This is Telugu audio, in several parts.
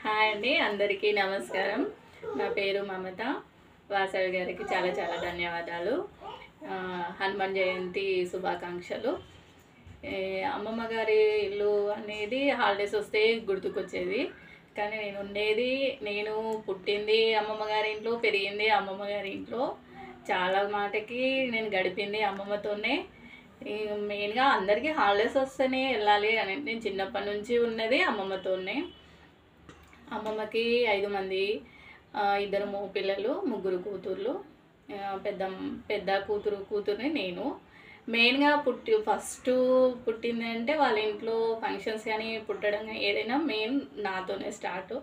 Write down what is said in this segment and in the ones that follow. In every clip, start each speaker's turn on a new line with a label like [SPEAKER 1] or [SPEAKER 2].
[SPEAKER 1] హాయ్ అండి, అందరికీ నమస్కారం. నా పేరు మమత. వాసవి గారికి చాలా చాలా ధన్యవాదాలు. హనుమాన్ జయంతి శుభాకాంక్షలు. ఏ, అమ్మమ్మ గారి ఇల్లు అనేది హాలిడేస్ వస్తే గుర్తుకొచ్చేది. కానీ నేను పుట్టింది అమ్మమ్మ గారి ఇంట్లో, పెరిగింది అమ్మమ్మ గారి ఇంట్లో. చాలా మాటకి నేను గడిపింది అమ్మమ్మతోనే. మెయిన్గా అందరికీ హాలిడేస్ వస్తేనే వెళ్ళాలి అని నేను చిన్నప్పటి నుంచి ఉన్నది అమ్మమ్మతోనే. అమ్మమ్మకి 5 మంది, 2 మగ పిల్లలు, 3 కూతుర్లు. పెద్ద పెద్ద కూతురుని నేను. మెయిన్గా ఫస్ట్ పుట్టింది అంటే వాళ్ళ ఇంట్లో ఫంక్షన్స్ కానీ పుట్టడం కానీ ఏదైనా మెయిన్ నాతోనే స్టార్ట్.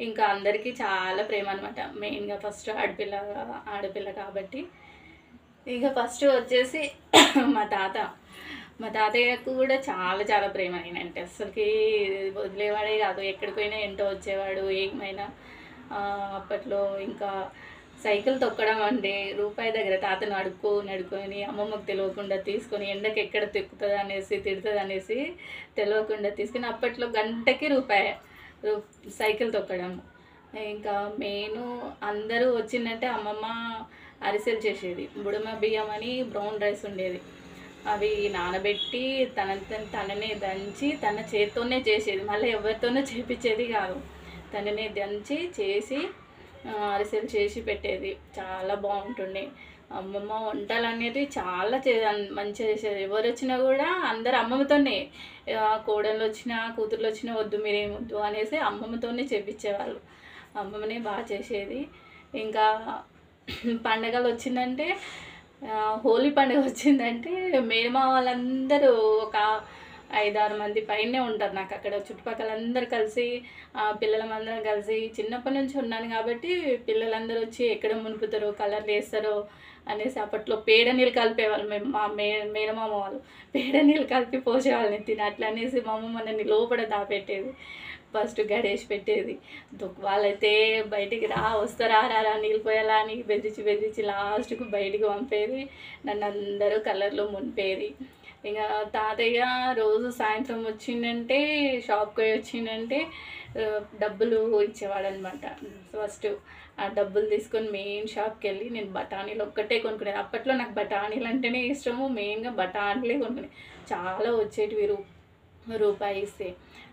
[SPEAKER 1] ఇంకా అందరికీ చాలా ప్రేమ అనమాట. మెయిన్గా ఫస్ట్ ఆడపిల్ల కాబట్టి. ఇక ఫస్ట్ వచ్చేసి మా తాతయ్యకు కూడా చాలా చాలా ప్రేమ నేనంటే. అసలుకి వదిలేవాడే కాదు, ఎక్కడికి పోయినా ఎంటో వచ్చేవాడు. ఏమైనా అప్పట్లో ఇంకా సైకిల్ తొక్కడం అంటే రూపాయి దగ్గర తాతను నడుకొని అమ్మమ్మకు తెలియకుండా తీసుకొని ఎండకి ఎక్కడ తిడుతుంది అనేసి తెలియకుండా తీసుకొని అప్పట్లో గంటకి రూపాయి సైకిల్ తొక్కడం. ఇంకా మెయిన్ అందరూ వచ్చిందంటే అమ్మమ్మ అరిసెలు చేసేది. బుడమ బియ్యం అని బ్రౌన్ రైస్ ఉండేది. అవి నానబెట్టి తననే దంచి తన చేతితోనే చేసేది. మళ్ళీ ఎవరితోనూ చేపించేది కాదు. తననే దంచి చేసి అరిసెలు చేసి పెట్టేది. చాలా బాగుంటుండే. అమ్మమ్మ వంటలు అనేది చాలా మంచిగా చేసేది. ఎవరు వచ్చినా కూడా అందరు అమ్మమ్మతోనే, కోడళ్ళు వచ్చినా కూతుర్లు వచ్చినా వద్దు మీరేం వద్దు అనేసి అమ్మమ్మతోనే చేపించేవాళ్ళు. అమ్మమ్మనే బాగా చేసేది. ఇంకా పండగలు వచ్చిందంటే, హోలీ పండుగ వచ్చిందంటే మేమా వాళ్ళందరూ ఒక 5-6 మంది పైనే ఉంటారు. నాకు అక్కడ చుట్టుపక్కల అందరూ కలిసి, పిల్లలందరం కలిసి చిన్నప్పటి నుంచి ఉన్నాను కాబట్టి పిల్లలందరూ వచ్చి ఎక్కడ మునుపుతారో కలర్లు వేస్తారో అనేసి అప్పట్లో పేడ నీళ్ళు కలిపేవాళ్ళు. మేము మా మేనమామ వాళ్ళు పేడ నీళ్ళు కలిపి పోసేవాళ్ళని తిని. అట్లా అనేసి మా అమ్మమ్మ నన్ను లోపల దాపెట్టేది. ఫస్ట్ గడేసి పెట్టేది. వాళ్ళైతే బయటికి వస్తారా నీళ్ళు పోయాలా అని బెదిరించి లాస్ట్కు బయటికి పంపేది. నన్ను అందరూ కలర్లో మునిపేది. ఇంకా తాతయ్య రోజు సాయంత్రం వచ్చిందంటే, షాప్కి పోయి వచ్చిందంటే డబ్బులు ఇచ్చేవాడు అనమాట. ఫస్ట్ ఆ డబ్బులు తీసుకొని మెయిన్ షాప్కి వెళ్ళి నేను బఠానీలు ఒక్కటే కొనుక్కునేది. అప్పట్లో నాకు బఠానీలు అంటేనే ఇష్టము. మెయిన్గా బఠానీలే కొనుక్కునేది. చాలా వచ్చేటివి రూపాయి ఇస్తే.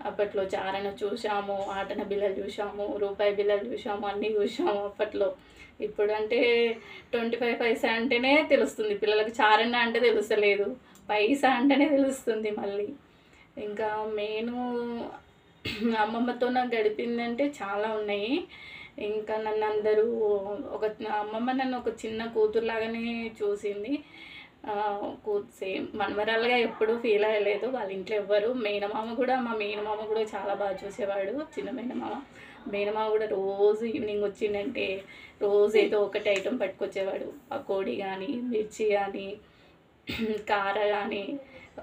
[SPEAKER 1] అప్పట్లో చారణ చూసాము, ఆటన బిళ్ళలు చూసాము, రూపాయి బిళ్ళలు చూసాము, అన్నీ చూసాము అప్పట్లో. ఇప్పుడు అంటే 25 పైసా అంటేనే తెలుస్తుంది పిల్లలకి. చారణ అంటే తెలుస్తలేదు, పైసా అంటేనే తెలుస్తుంది మళ్ళీ. ఇంకా మెయిన్ అమ్మమ్మతో నాకు గడిపిందంటే చాలా ఉన్నాయి. ఇంకా నన్ను అందరూ అమ్మమ్మ నన్ను ఒక చిన్న కూతురులాగానే చూసింది. సేమ్ మనవరాలుగా ఎప్పుడూ ఫీల్ అయ్యలేదు. వాళ్ళ ఇంట్లో ఎవ్వరు. మా మేనమామ కూడా చాలా బాగా చూసేవాడు. చిన్న మేనమామ కూడా రోజు ఈవినింగ్ వచ్చిందంటే రోజు ఏదో ఒకటి ఐటెం పట్టుకొచ్చేవాడు. పకోడీ కానీ, మిర్చి కానీ, కార కానీ.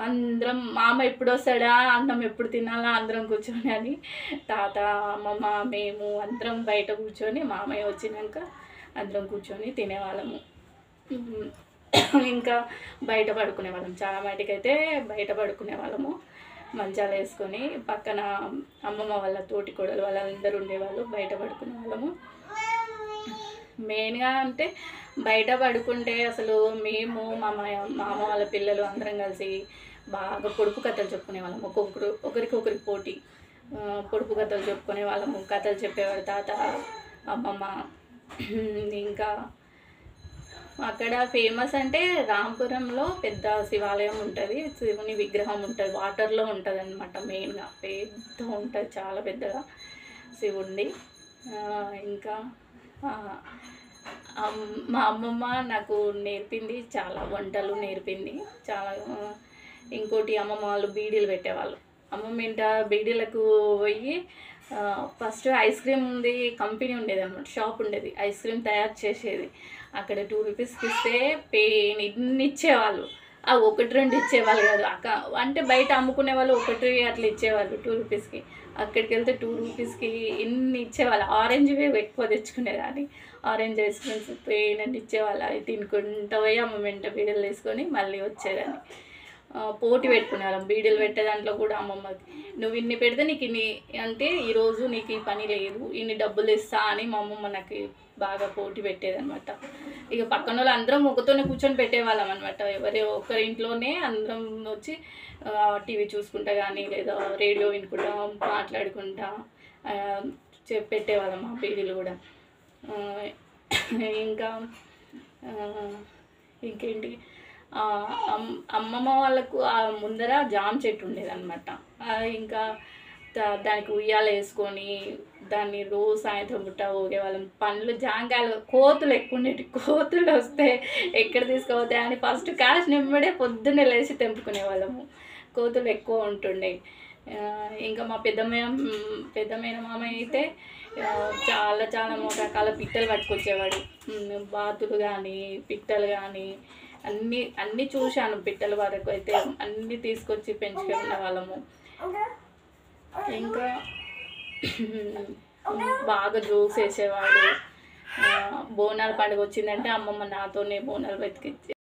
[SPEAKER 1] అందరం మామ ఎప్పుడు వస్తాడా, అన్నం ఎప్పుడు తినాలా అందరం కూర్చొని అని తాత, అమ్మమ్మ, మేము అందరం బయట కూర్చొని మామయ్య వచ్చినాక అందరం కూర్చొని తినేవాళ్ళము. ఇంకా బయట పడుకునేవాళ్ళం. చాలా మటుకైతే బయట పడుకునేవాళ్ళము. మంచాలు వేసుకొని పక్కన అమ్మమ్మ వాళ్ళ తోటి కోడలు వాళ్ళందరూ ఉండేవాళ్ళు. బయట పడుకునేవాళ్ళము. మెయిన్గా అంటే బయట పడుకుంటే అసలు మేము మామ వాళ్ళ పిల్లలు అందరం కలిసి బాగా పొడుపు కథలు చెప్పుకునేవాళ్ళము. ఒకరికొకరికి పోటీ పొడుపు కథలు చెప్పుకునే వాళ్ళము. కథలు చెప్పేవాడు తాత, అమ్మమ్మ. ఇంకా అక్కడ ఫేమస్ అంటే రాంపురంలో పెద్ద శివాలయం ఉంటుంది. శివుని విగ్రహం ఉంటుంది, వాటర్లో ఉంటుంది అనమాట. మెయిన్గా పెద్ద ఉంటుంది, చాలా పెద్దగా శివుడిని. ఇంకా మా అమ్మమ్మ నాకు నేర్పింది, చాలా వంటలు నేర్పింది చాలా. ఇంకోటి అమ్మమ్మ వాళ్ళు బీడీలు పెట్టేవాళ్ళు. అమ్మమ్మ ఇంట బీడీలకు పోయి ఫస్ట్ ఐస్ క్రీమ్ది కంపెనీ ఉండేది అనమాట, షాప్ ఉండేది. ఐస్ క్రీమ్ తయారు చేసేది. అక్కడ 2 రూపీస్కి ఇస్తే ఇన్ని ఇచ్చేవాళ్ళు. 1-2 ఇచ్చేవాళ్ళు కాదు. అంటే బయట అమ్ముకునే వాళ్ళు 1 అట్లా ఇచ్చేవాళ్ళు 2 రూపీస్కి. అక్కడికి వెళ్తే 2 రూపీస్కి ఇన్ని ఇచ్చేవాళ్ళు. ఆరెంజ్ వేవ్ ఎక్కువ తెచ్చుకునేదాన్ని. ఆరెంజ్ ఐస్ క్రీమ్స్ ఇచ్చేవాళ్ళు. అవి తినుకుంటూ పోయి అమ్మ వెంట బీడలు తీసుకొని మళ్ళీ వచ్చేదాన్ని. పోటీ పెట్టుకునేవాళ్ళం. బీడీలు పెట్టే దాంట్లో కూడా అమ్మమ్మకి నువ్వు ఇన్ని పెడితే నీకు ఇన్ని, అంటే ఈరోజు నీకు ఈ పని లేదు, ఇన్ని డబ్బులు ఇస్తా అని మా అమ్మమ్మ నాకు బాగా పోటీ పెట్టేదనమాట. ఇక పక్కన వాళ్ళు అందరం ముగ్గుతోనే కూర్చొని పెట్టేవాళ్ళం అనమాట. ఎవరి ఒక్కరి ఇంట్లోనే అందరం వచ్చి టీవీ చూసుకుంటా కానీ లేదా రేడియో వినుకుంటా మాట్లాడుకుంటా పెట్టేవాళ్ళం ఆ బీడీలు కూడా. ఇంకా ఇంకేంటి, అమ్మమ్మ వాళ్ళకు ముందర జామ చెట్టు ఉండేదన్నమాట. ఇంకా దానికి ఉయ్యాల వేసుకొని దాన్ని రోజు సాయంత్రం పుట్ట ఊగేవాళ్ళం. పండ్లు జాంకాయలు కోతులు ఎక్కువ ఉండేవి. కోతులు వస్తే ఎక్కడ తీసుకుపోతాయి అని ఫస్ట్ కాసి నిమ్మడే పొద్దున్నే లేచి తెంపుకునేవాళ్ళము. కోతులు ఎక్కువ ఉంటుండే. ఇంకా మా పెద్దమైన మామయ్య అయితే చాలా చాలా రకాల పిట్టలు పట్టుకొచ్చేవాడు. బాతులు కానీ పిట్టలు కానీ అన్నీ చూశాను. పిట్టల వరకు అయితే అన్నీ తీసుకొచ్చి పెంచుకునే వాళ్ళము. ఇంకా బాగా జోక్స్ వేసేవాడు. బోనాల పండుగ వచ్చిందంటే అమ్మమ్మ నాతోనే బోనాలు వెతికిచ్చి